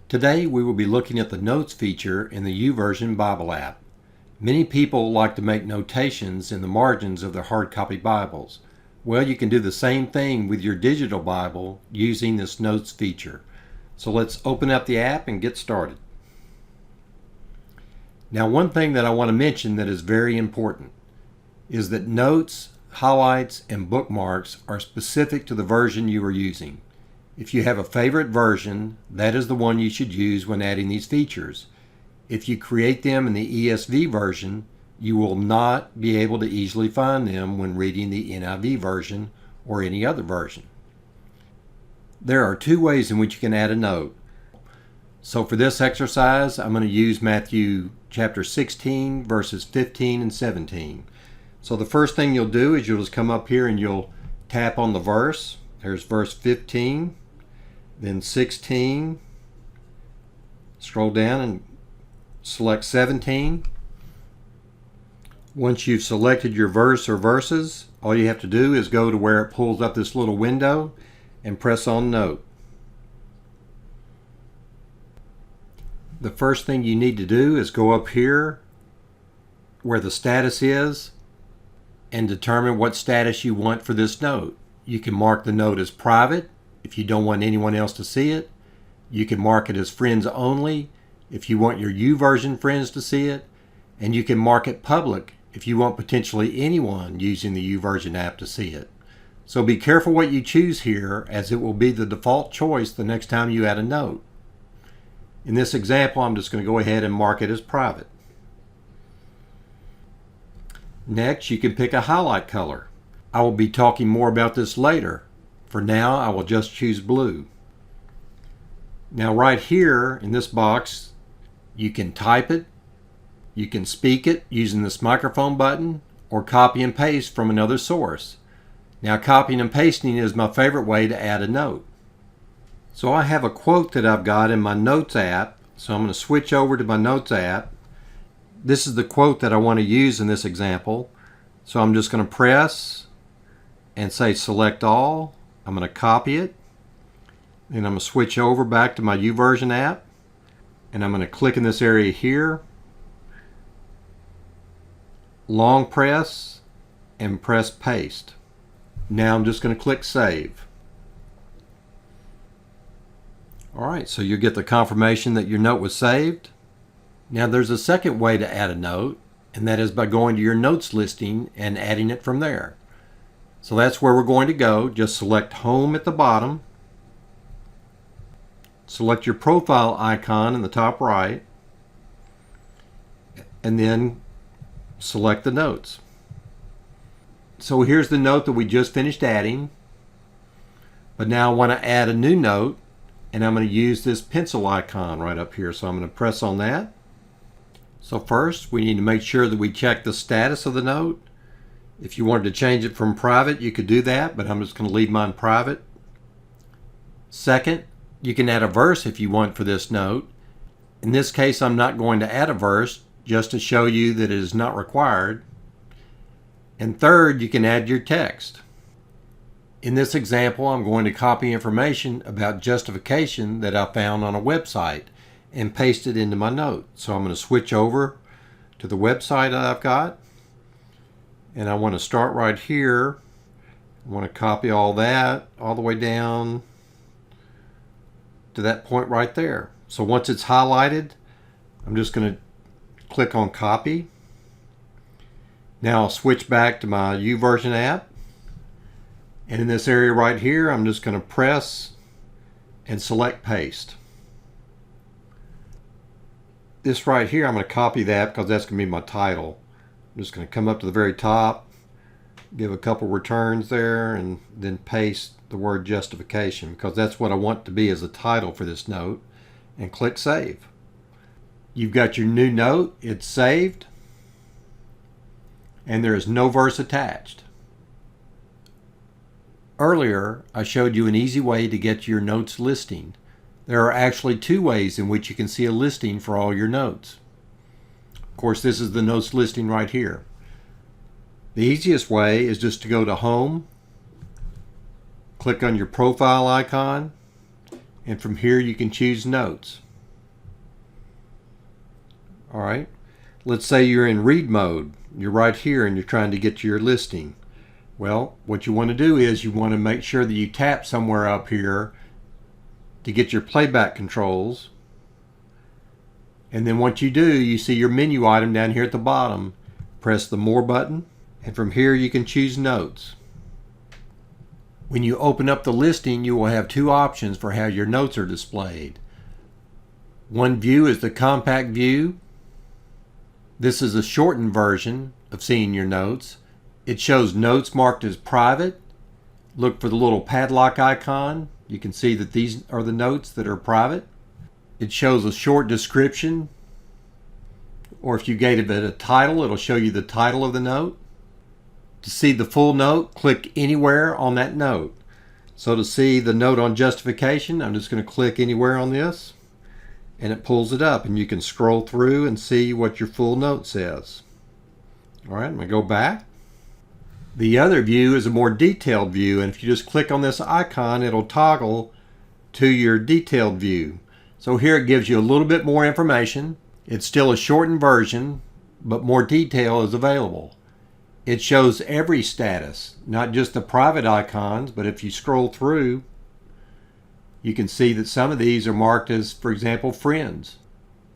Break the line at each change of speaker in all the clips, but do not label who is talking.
Today we will be looking at the Notes feature in the YouVersion Bible app. Many people like to make notations in the margins of their hard copy Bibles. Well, you can do the same thing with your digital Bible using this Notes feature. So let's open up the app and get started. Now, one thing that I want to mention that is very important is that notes, highlights, and bookmarks are specific to the version you are using. If you have a favorite version, that is the one you should use when adding these features. If you create them in the ESV version, you will not be able to easily find them when reading the NIV version or any other version. There are two ways in which you can add a note. So for this exercise, I'm going to use Matthew chapter 16, verses 15 and 17. So the first thing you'll do is you'll just come up here and you'll tap on the verse. There's verse 15. Then 16, scroll down and select 17. Once you've selected your verse or verses, all you have to do is go to where it pulls up this little window and press on Note. The first thing you need to do is go up here where the status is and determine what status you want for this note. You can mark the note as private if you don't want anyone else to see it. You can mark it as friends only if you want your YouVersion friends to see it. And you can mark it public if you want potentially anyone using the YouVersion app to see it. So be careful what you choose here, as it will be the default choice the next time you add a note. In this example, I'm just going to go ahead and mark it as private. Next, you can pick a highlight color. I will be talking more about this later. For now, I will just choose blue. Now right here in this box, you can type it, you can speak it using this microphone button, or copy and paste from another source. Now copying and pasting is my favorite way to add a note. So I have a quote that I've got in my Notes app, so I'm going to switch over to my Notes app. This is the quote that I want to use in this example. So I'm just going to press and say select all. I'm going to copy it, and I'm going to switch over back to my YouVersion app, and I'm going to click in this area here, long press, and press paste. Now I'm just going to click save. Alright, so you'll get the confirmation that your note was saved. Now there's a second way to add a note, and that is by going to your notes listing and adding it from there. So that's where we're going to go. Just select Home at the bottom. Select your profile icon in the top right. And then select the notes. So here's the note that we just finished adding. But now I want to add a new note. And I'm going to use this pencil icon right up here. So I'm going to press on that. So first, we need to make sure that we check the status of the note. If you wanted to change it from private, you could do that, but I'm just going to leave mine private. Second, you can add a verse if you want for this note. In this case, I'm not going to add a verse, just to show you that it is not required. And third, you can add your text. In this example, I'm going to copy information about justification that I found on a website and paste it into my note. So I'm going to switch over to the website that I've got. And I want to start right here. I want to copy all that all the way down to that point right there. So once it's highlighted, I'm just going to click on copy. Now I'll switch back to my YouVersion app. And in this area right here, I'm just going to press and select paste. This right here, I'm going to copy that because that's going to be my title. I'm just going to come up to the very top, give a couple returns there, and then paste the word justification, because that's what I want to be as a title for this note, and click save. You've got your new note, it's saved, and there is no verse attached. Earlier, I showed you an easy way to get your notes listing. There are actually two ways in which you can see a listing for all your notes. Of course, this is the notes listing right here. The easiest way is just to go to Home, click on your profile icon, and from here you can choose Notes. All right. Let's say you're in read mode. You're right here and you're trying to get to your listing. Well, what you want to do is you want to make sure that you tap somewhere up here to get your playback controls. And then once you do, you see your menu item down here at the bottom. Press the More button, and from here you can choose Notes. When you open up the listing, you will have two options for how your notes are displayed. One view is the compact view. This is a shortened version of seeing your notes. It shows notes marked as private. Look for the little padlock icon. You can see that these are the notes that are private. It shows a short description, or if you gave it a title, it'll show you the title of the note. To see the full note, click anywhere on that note. So to see the note on justification, I'm just going to click anywhere on this, and it pulls it up, and you can scroll through and see what your full note says. All right, I'm going to go back. The other view is a more detailed view, and if you just click on this icon, it'll toggle to your detailed view. So here it gives you a little bit more information. It's still a shortened version, but more detail is available. It shows every status, not just the private icons, but if you scroll through, you can see that some of these are marked as, for example, friends.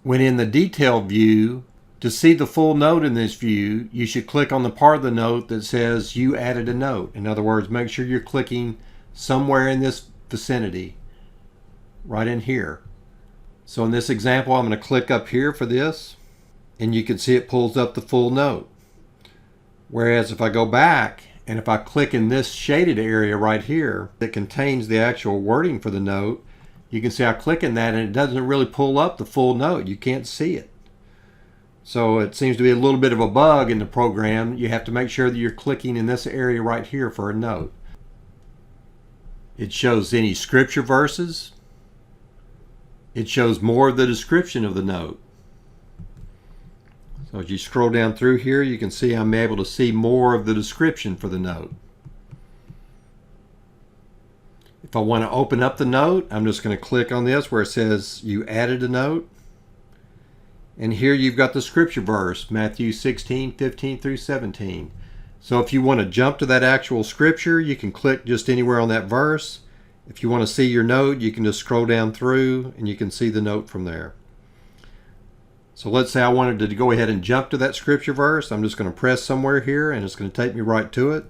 When in the detailed view, to see the full note in this view, you should click on the part of the note that says you added a note. In other words, make sure you're clicking somewhere in this vicinity, right in here. So in this example, I'm going to click up here for this, and you can see it pulls up the full note. Whereas if I go back, and if I click in this shaded area right here that contains the actual wording for the note, you can see I click in that and it doesn't really pull up the full note. You can't see it. So it seems to be a little bit of a bug in the program. You have to make sure that you're clicking in this area right here for a note. It shows any scripture verses. It shows more of the description of the note. So as you scroll down through here, you can see I'm able to see more of the description for the note. If I want to open up the note, I'm just going to click on this where it says you added a note. And here you've got the scripture verse, Matthew 16:15 through 17. So if you want to jump to that actual scripture, you can click just anywhere on that verse. If you want to see your note, you can just scroll down through and you can see the note from there. So let's say I wanted to go ahead and jump to that scripture verse. I'm just going to press somewhere here and it's going to take me right to it.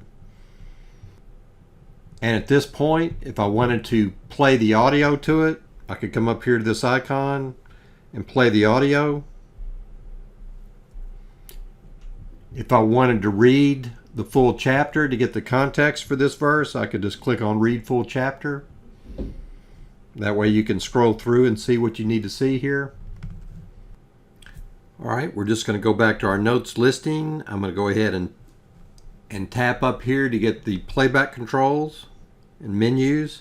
And at this point, if I wanted to play the audio to it, I could come up here to this icon and play the audio. If I wanted to read the full chapter to get the context for this verse, I could just click on Read Full Chapter. That way you can scroll through and see what you need to see here. All right, we're just going to go back to our notes listing. I'm going to go ahead and tap up here to get the playback controls and menus.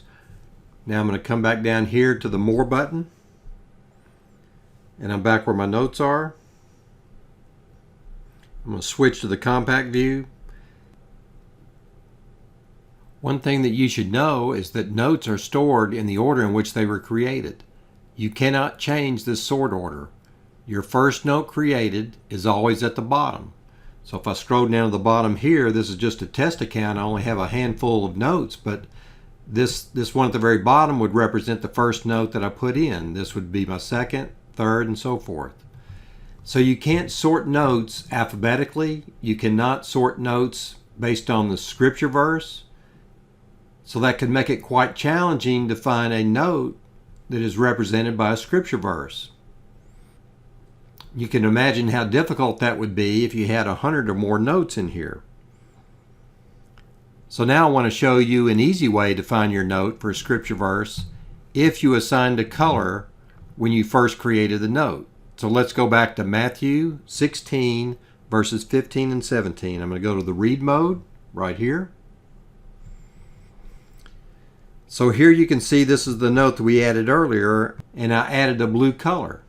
Now I'm going to come back down here to the More button. And I'm back where my notes are. I'm going to switch to the compact view. One thing that you should know is that notes are stored in the order in which they were created. You cannot change this sort order. Your first note created is always at the bottom. So if I scroll down to the bottom here, this is just a test account. I only have a handful of notes, but this one at the very bottom would represent the first note that I put in. This would be my second, third, and so forth. So you can't sort notes alphabetically. You cannot sort notes based on the scripture verse. So that could make it quite challenging to find a note that is represented by a scripture verse. You can imagine how difficult that would be if you had 100 or more notes in here. So now I want to show you an easy way to find your note for a scripture verse if you assigned a color when you first created the note. So let's go back to Matthew 16 verses 15 and 17. I'm going to go to the read mode right here. So here you can see this is the note that we added earlier, and I added a blue color.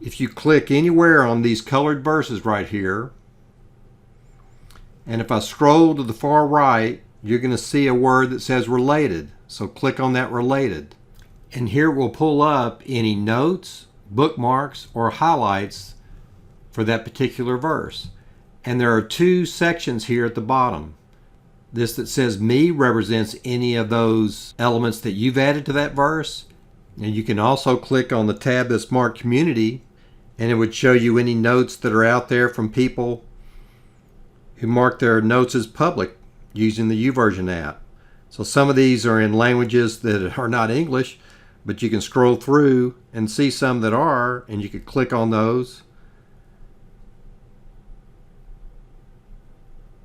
If you click anywhere on these colored verses right here, and if I scroll to the far right, you're going to see a word that says related. So click on that related. And here it will pull up any notes, bookmarks, or highlights for that particular verse. And there are two sections here at the bottom. This that says me represents any of those elements that you've added to that verse. And you can also click on the tab that's marked community, and it would show you any notes that are out there from people who mark their notes as public using the YouVersion app. So some of these are in languages that are not English, but you can scroll through and see some that are, and you can click on those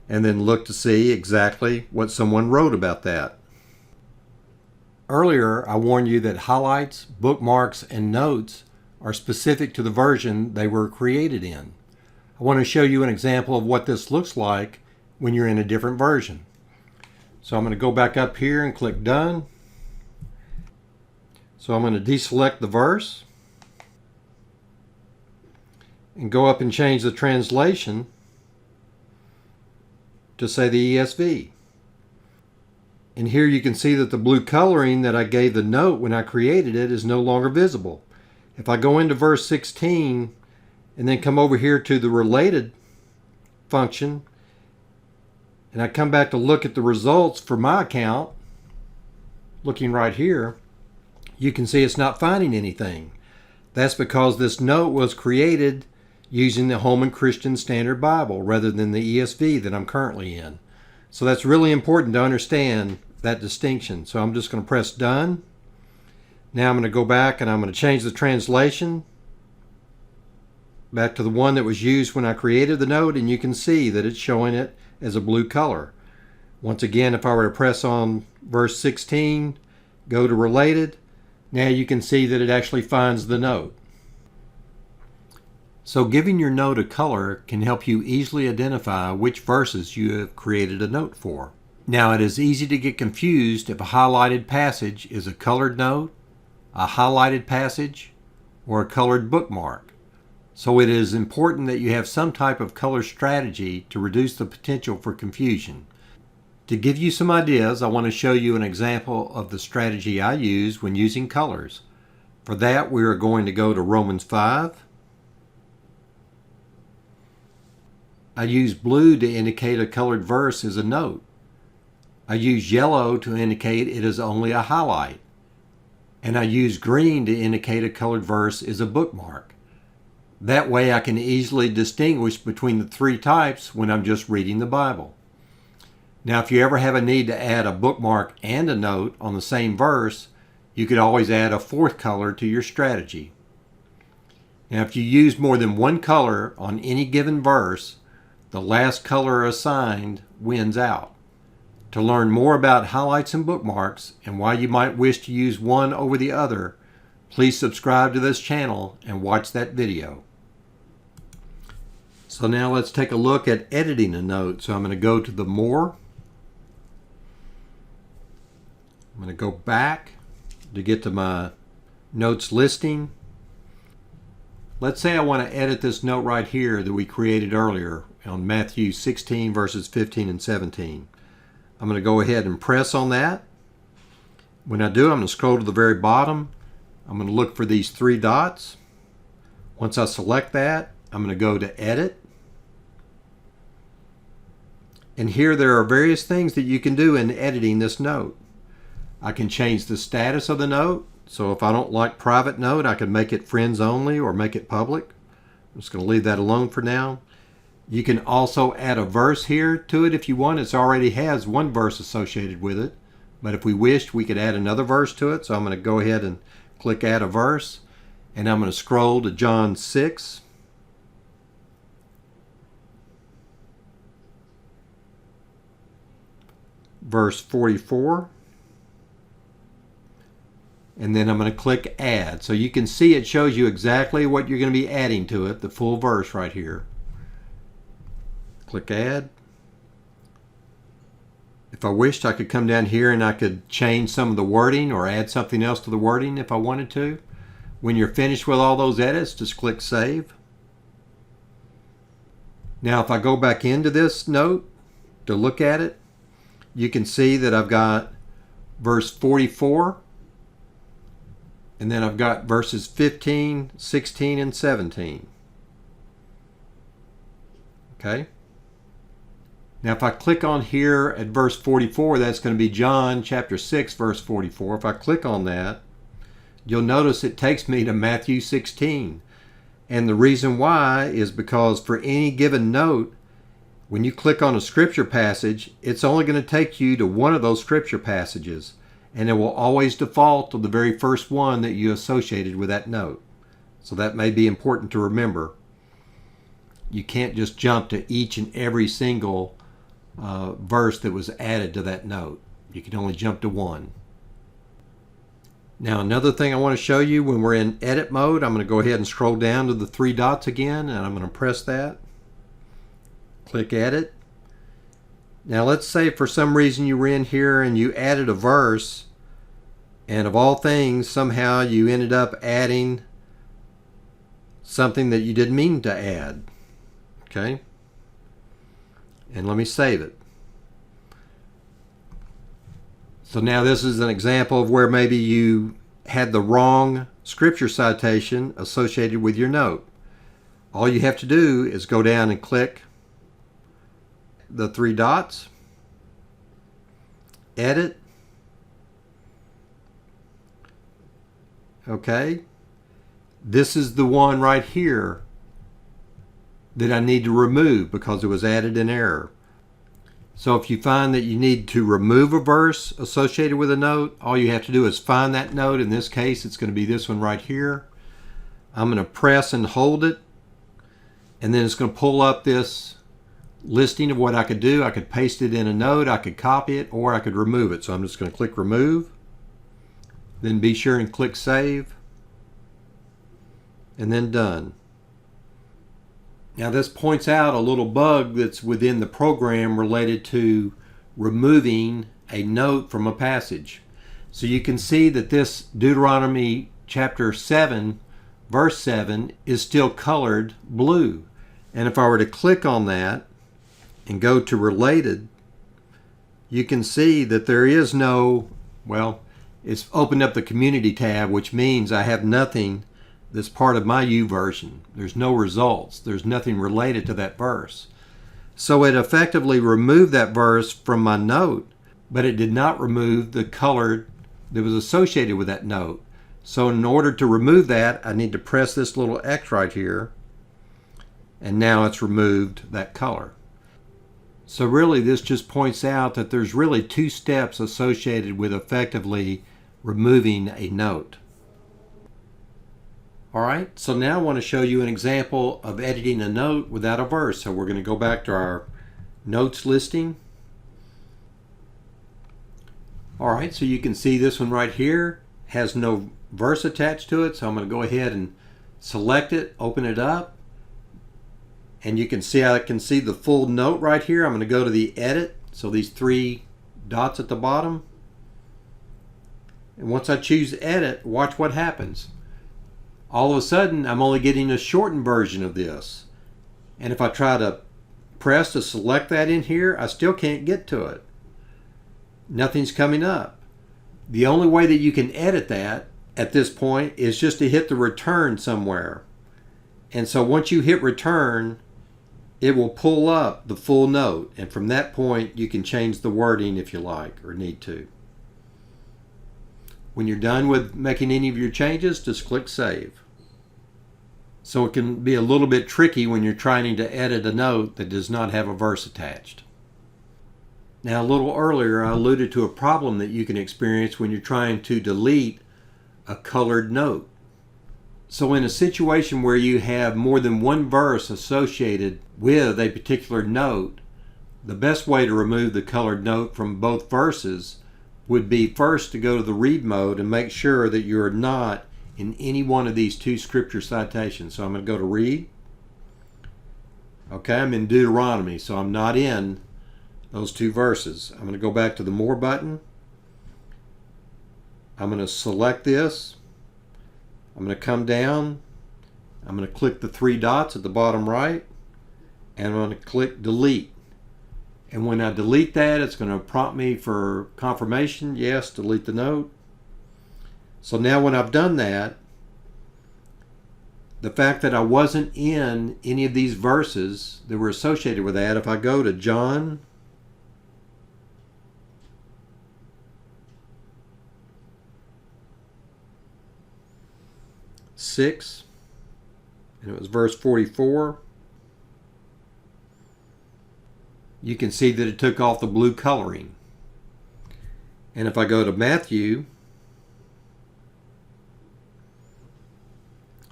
and then look to see exactly what someone wrote about that. Earlier, I warned you that highlights, bookmarks, and notes are specific to the version they were created in. I want to show you an example of what this looks like when you're in a different version. So I'm going to go back up here and click Done. So I'm going to deselect the verse and go up and change the translation to say the ESV. And here you can see that the blue coloring that I gave the note when I created it is no longer visible. If I go into verse 16 and then come over here to the related function, and I come back to look at the results for my account, looking right here, you can see it's not finding anything. That's because this note was created using the Holman Christian Standard Bible rather than the ESV that I'm currently in. So that's really important to understand that distinction. So I'm just going to press Done. Now I'm going to go back and I'm going to change the translation back to the one that was used when I created the note, and you can see that it's showing it as a blue color. Once again, if I were to press on verse 16, go to Related, now you can see that it actually finds the note. So giving your note a color can help you easily identify which verses you have created a note for. Now it is easy to get confused if a highlighted passage is a colored note, a highlighted passage, or a colored bookmark. So it is important that you have some type of color strategy to reduce the potential for confusion. To give you some ideas, I want to show you an example of the strategy I use when using colors. For that, we are going to go to Romans 5. I use blue to indicate a colored verse as a note. I use yellow to indicate it is only a highlight. And I use green to indicate a colored verse is a bookmark. That way I can easily distinguish between the three types when I'm just reading the Bible. Now if you ever have a need to add a bookmark and a note on the same verse, you could always add a fourth color to your strategy. Now if you use more than one color on any given verse, the last color assigned wins out. To learn more about highlights and bookmarks and why you might wish to use one over the other, please subscribe to this channel and watch that video. So now let's take a look at editing a note. So I'm going to go to the More. I'm going to go back to get to my notes listing. Let's say I want to edit this note right here that we created earlier on Matthew 16 verses 15 and 17. I'm going to go ahead and press on that. When I do, I'm going to scroll to the very bottom. I'm going to look for these three dots. Once I select that, I'm going to go to Edit. And here there are various things that you can do in editing this note. I can change the status of the note. So if I don't like private note, I can make it friends only or make it public. I'm just going to leave that alone for now. You can also add a verse here to it if you want. It already has one verse associated with it. But if we wished, we could add another verse to it. So I'm going to go ahead and click Add a Verse. And I'm going to scroll to John 6. Verse 44. And then I'm going to click Add. So you can see it shows you exactly what you're going to be adding to it, the full verse right here. Click Add. If I wished, I could come down here and I could change some of the wording or add something else to the wording if I wanted to. When you're finished with all those edits, just click Save. Now if I go back into this note to look at it, you can see that I've got verse 44, and then I've got verses 15, 16, and 17. Okay. Now if I click on here at verse 44, that's going to be John chapter 6, verse 44. If I click on that, you'll notice it takes me to Matthew 16. And the reason why is because for any given note, when you click on a scripture passage, it's only going to take you to one of those scripture passages. And it will always default to the very first one that you associated with that note. So that may be important to remember. You can't just jump to each and every single verse that was added to that note. You can only jump to one. Now another thing I want to show you, when we're in edit mode, I'm going to go ahead and scroll down to the three dots again, and I'm going to press that. Click edit. Now let's say for some reason you were in here and you added a verse, and of all things somehow you ended up adding something that you didn't mean to add. Okay? And let me save it. So now this is an example of where maybe you had the wrong scripture citation associated with your note. All you have to do is go down and click the three dots, edit, okay. This is the one right here that I need to remove because it was added in error. So if you find that you need to remove a verse associated with a note, all you have to do is find that note. In this case, it's going to be this one right here. I'm going to press and hold it, and then it's going to pull up this listing of what I could do. I could paste it in a note, I could copy it, or I could remove it. So I'm just going to click remove, then be sure and click save, and then done. Now this points out a little bug that's within the program related to removing a note from a passage. So you can see that this Deuteronomy chapter 7 verse 7 is still colored blue. And if I were to click on that and go to related, you can see that there is no, well, it's opened up the community tab, which means I have nothing that's part of my YouVersion. There's no results. There's nothing related to that verse. So it effectively removed that verse from my note, but it did not remove the color that was associated with that note. So in order to remove that, I need to press this little X right here, and now it's removed that color. So really this just points out that there's really two steps associated with effectively removing a note. Alright, so now I want to show you an example of editing a note without a verse. So we're going to go back to our notes listing. Alright, so you can see this one right here has no verse attached to it. So I'm going to go ahead and select it, open it up. And you can see I can see the full note right here. I'm going to go to the edit. So these three dots at the bottom. And once I choose edit, watch what happens. All of a sudden, I'm only getting a shortened version of this. And if I try to press to select that in here, I still can't get to it. Nothing's coming up. The only way that you can edit that at this point is just to hit the return somewhere. And so once you hit return, it will pull up the full note. And from that point, you can change the wording if you like or need to. When you're done with making any of your changes, just click save. So it can be a little bit tricky when you're trying to edit a note that does not have a verse attached. Now a little earlier I alluded to a problem that you can experience when you're trying to delete a colored note. So in a situation where you have more than one verse associated with a particular note, the best way to remove the colored note from both verses would be first to go to the read mode and make sure that you're not in any one of these two scripture citations. So I'm going to go to read. Okay, I'm in Deuteronomy, so I'm not in those two verses. I'm going to go back to the more button. I'm going to select this. I'm going to come down. I'm going to click the three dots at the bottom right, and I'm going to click delete. And when I delete that, it's going to prompt me for confirmation. Yes, delete the note. So now when I've done that, the fact that I wasn't in any of these verses that were associated with that, if I go to John 6, and it was verse 44, you can see that it took off the blue coloring. And if I go to Matthew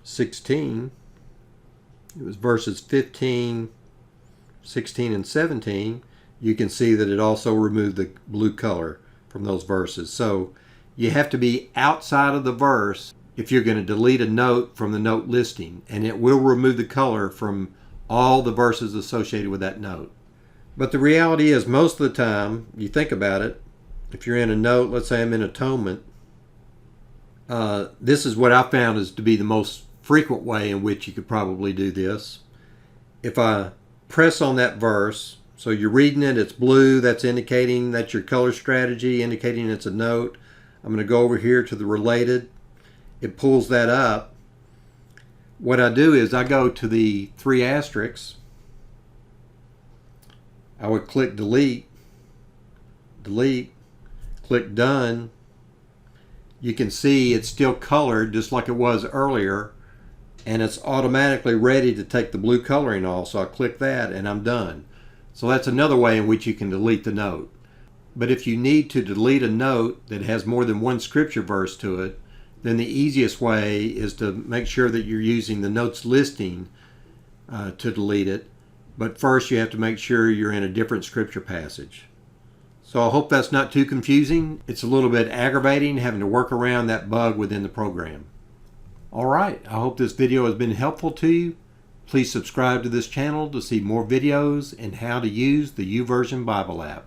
16, it was verses 15, 16, and 17, you can see that it also removed the blue color from those verses. So you have to be outside of the verse if you're going to delete a note from the note listing, and it will remove the color from all the verses associated with that note. But the reality is, most of the time, you think about it, if you're in a note, let's say I'm in atonement, this is what I found is to be the most frequent way in which you could probably do this. If I press on that verse, so you're reading it, it's blue, that's indicating that's your color strategy, indicating it's a note. I'm going to go over here to the related. It pulls that up. What I do is I go to the 3 asterisks. I would click delete, click done. You can see it's still colored just like it was earlier, and it's automatically ready to take the blue coloring off. So I click that and I'm done. So that's another way in which you can delete the note. But if you need to delete a note that has more than one scripture verse to it, then the easiest way is to make sure that you're using the notes listing to delete it. But first you have to make sure you're in a different scripture passage. So I hope that's not too confusing. It's a little bit aggravating having to work around that bug within the program. All right, I hope this video has been helpful to you. Please subscribe to this channel to see more videos and how to use the YouVersion Bible app.